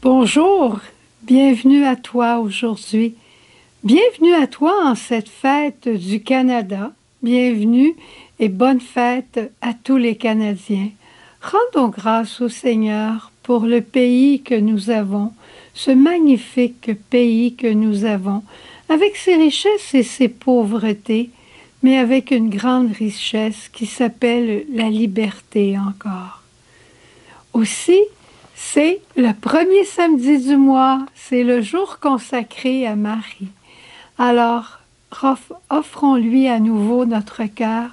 Bonjour, bienvenue à toi aujourd'hui. Bienvenue à toi en cette fête du Canada. Bienvenue et bonne fête à tous les Canadiens. Rendons grâce au Seigneur pour le pays que nous avons, ce magnifique pays que nous avons, avec ses richesses et ses pauvretés, mais avec une grande richesse qui s'appelle la liberté encore. Aussi, c'est le premier samedi du mois, c'est le jour consacré à Marie. Alors, offrons-lui à nouveau notre cœur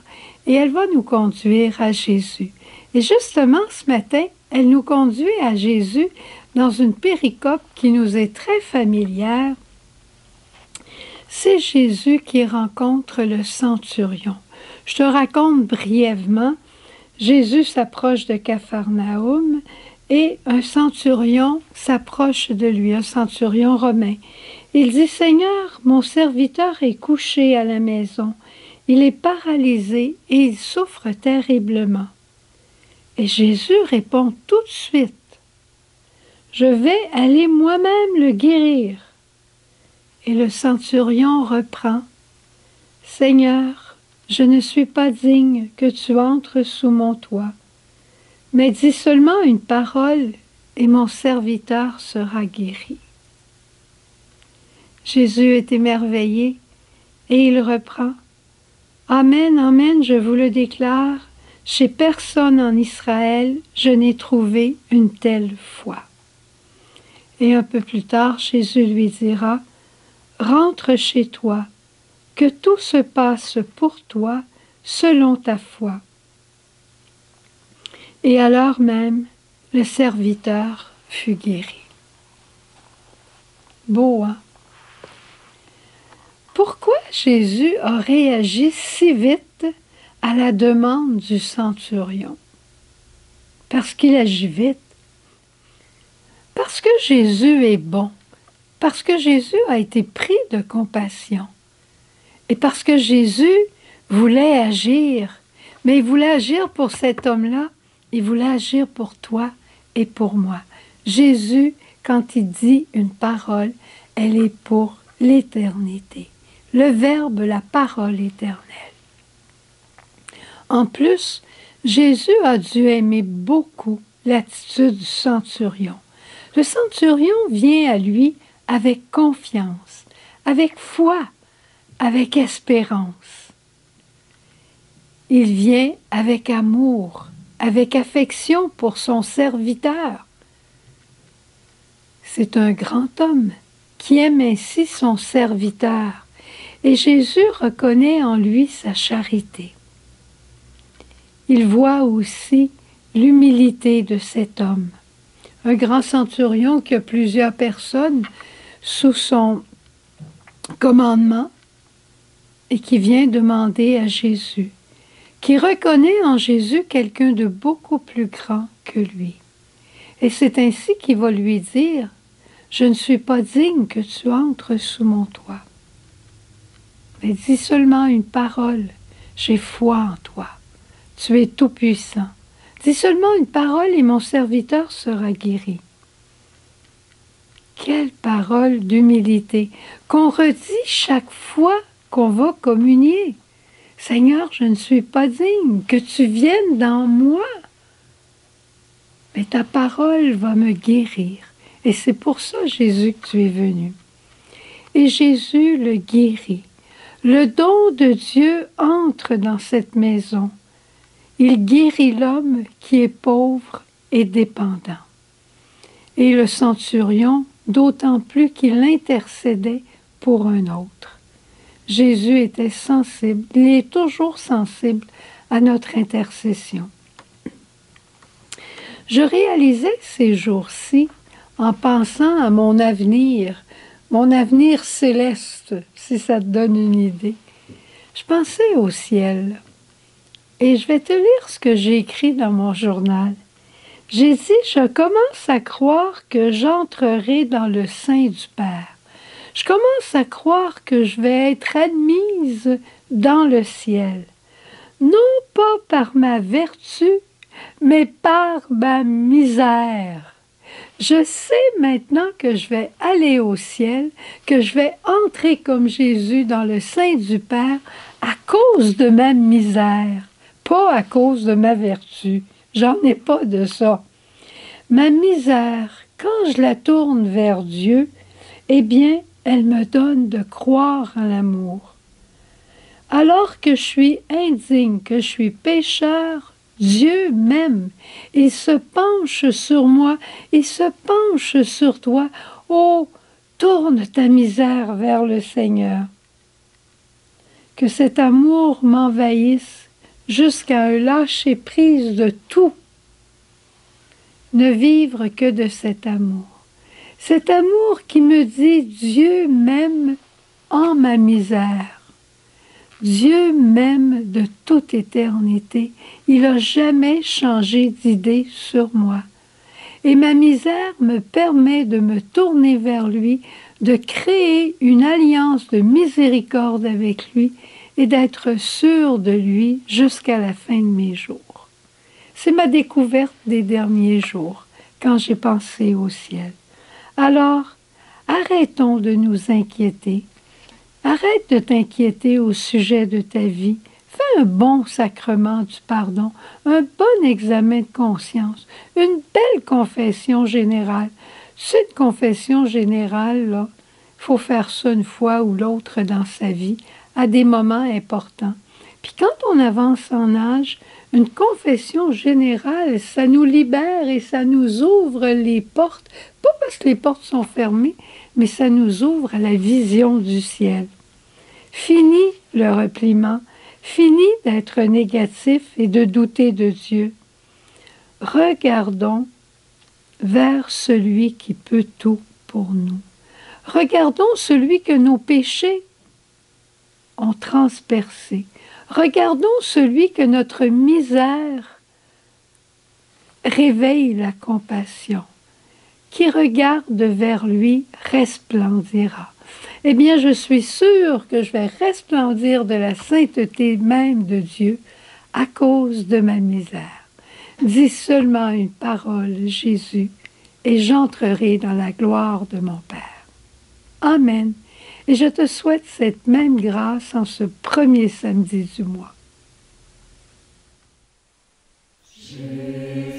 et elle va nous conduire à Jésus. Et justement, ce matin, elle nous conduit à Jésus dans une péricope qui nous est très familière. C'est Jésus qui rencontre le centurion. Je te raconte brièvement. Jésus s'approche de Capharnaüm et un centurion s'approche de lui, un centurion romain. Il dit, « Seigneur, mon serviteur est couché à la maison. Il est paralysé et il souffre terriblement. » Et Jésus répond tout de suite, « Je vais aller moi-même le guérir. » Et le centurion reprend, « Seigneur, je ne suis pas digne que tu entres sous mon toit, mais dis seulement une parole et mon serviteur sera guéri. » Jésus est émerveillé et il reprend, « Amen, amen, je vous le déclare, chez personne en Israël je n'ai trouvé une telle foi. » Et un peu plus tard, Jésus lui dira, « Rentre chez toi, que tout se passe pour toi selon ta foi. » Et à l'heure même, le serviteur fut guéri. Beau, hein? Pourquoi Jésus a réagi si vite à la demande du centurion? Parce qu'il agit vite. Parce que Jésus est bon. Parce que Jésus a été pris de compassion. Et parce que Jésus voulait agir. Mais il voulait agir pour cet homme-là. Il voulait agir pour toi et pour moi. Jésus, quand il dit une parole, elle est pour l'éternité. Le Verbe, la parole éternelle. En plus, Jésus a dû aimer beaucoup l'attitude du centurion. Le centurion vient à lui avec confiance, avec foi, avec espérance. Il vient avec amour, avec affection pour son serviteur. C'est un grand homme qui aime ainsi son serviteur. Et Jésus reconnaît en lui sa charité. Il voit aussi l'humilité de cet homme. Un grand centurion qui a plusieurs personnes sous son commandement et qui vient demander à Jésus, qui reconnaît en Jésus quelqu'un de beaucoup plus grand que lui. Et c'est ainsi qu'il va lui dire, « Je ne suis pas digne que tu entres sous mon toit. Mais dis seulement une parole, j'ai foi en toi. Tu es tout-puissant. Dis seulement une parole et mon serviteur sera guéri. » Quelle parole d'humilité qu'on redit chaque fois qu'on va communier. « Seigneur, je ne suis pas digne que tu viennes dans moi. Mais ta parole va me guérir. » Et c'est pour ça, Jésus, que tu es venu. Et Jésus le guérit. Le don de Dieu entre dans cette maison. Il guérit l'homme qui est pauvre et dépendant. Et le centurion, d'autant plus qu'il intercédait pour un autre. Jésus était sensible, il est toujours sensible à notre intercession. Je réalisais ces jours-ci, en pensant à mon avenir céleste, si ça te donne une idée. Je pensais au ciel. Et je vais te lire ce que j'ai écrit dans mon journal. J'ai dit, je commence à croire que j'entrerai dans le sein du Père. Je commence à croire que je vais être admise dans le ciel. Non pas par ma vertu, mais par ma misère. Je sais maintenant que je vais aller au ciel, que je vais entrer comme Jésus dans le sein du Père à cause de ma misère, pas à cause de ma vertu. J'en ai pas de ça. Ma misère, quand je la tourne vers Dieu, eh bien, elle me donne de croire en l'amour. Alors que je suis indigne, que je suis pécheur, Dieu m'aime. Il se penche sur moi, il se penche sur toi. Oh, tourne ta misère vers le Seigneur. Que cet amour m'envahisse jusqu'à un lâcher-prise de tout. Ne vivre que de cet amour. Cet amour qui me dit Dieu m'aime en ma misère. Dieu m'aime de toute éternité. Il n'a jamais changé d'idée sur moi. Et ma misère me permet de me tourner vers lui, de créer une alliance de miséricorde avec lui et d'être sûr de lui jusqu'à la fin de mes jours. C'est ma découverte des derniers jours, quand j'ai pensé au ciel. Alors, arrêtons de nous inquiéter. Arrête de t'inquiéter au sujet de ta vie. Fais un bon sacrement du pardon, un bon examen de conscience, une belle confession générale. C'est une confession générale, là. Il faut faire ça une fois ou l'autre dans sa vie, à des moments importants. Puis quand on avance en âge, une confession générale, ça nous libère et ça nous ouvre les portes, pas parce que les portes sont fermées, mais ça nous ouvre à la vision du ciel. Fini le repliement, fini d'être négatif et de douter de Dieu. Regardons vers celui qui peut tout pour nous. Regardons celui que nos péchés ont transpercé. Regardons celui que notre misère réveille la compassion. Qui regarde vers lui resplendira. Eh bien, je suis sûre que je vais resplendir de la sainteté même de Dieu à cause de ma misère. Dis seulement une parole, Jésus, et j'entrerai dans la gloire de mon Père. Amen. Et je te souhaite cette même grâce en ce premier samedi du mois. Jésus.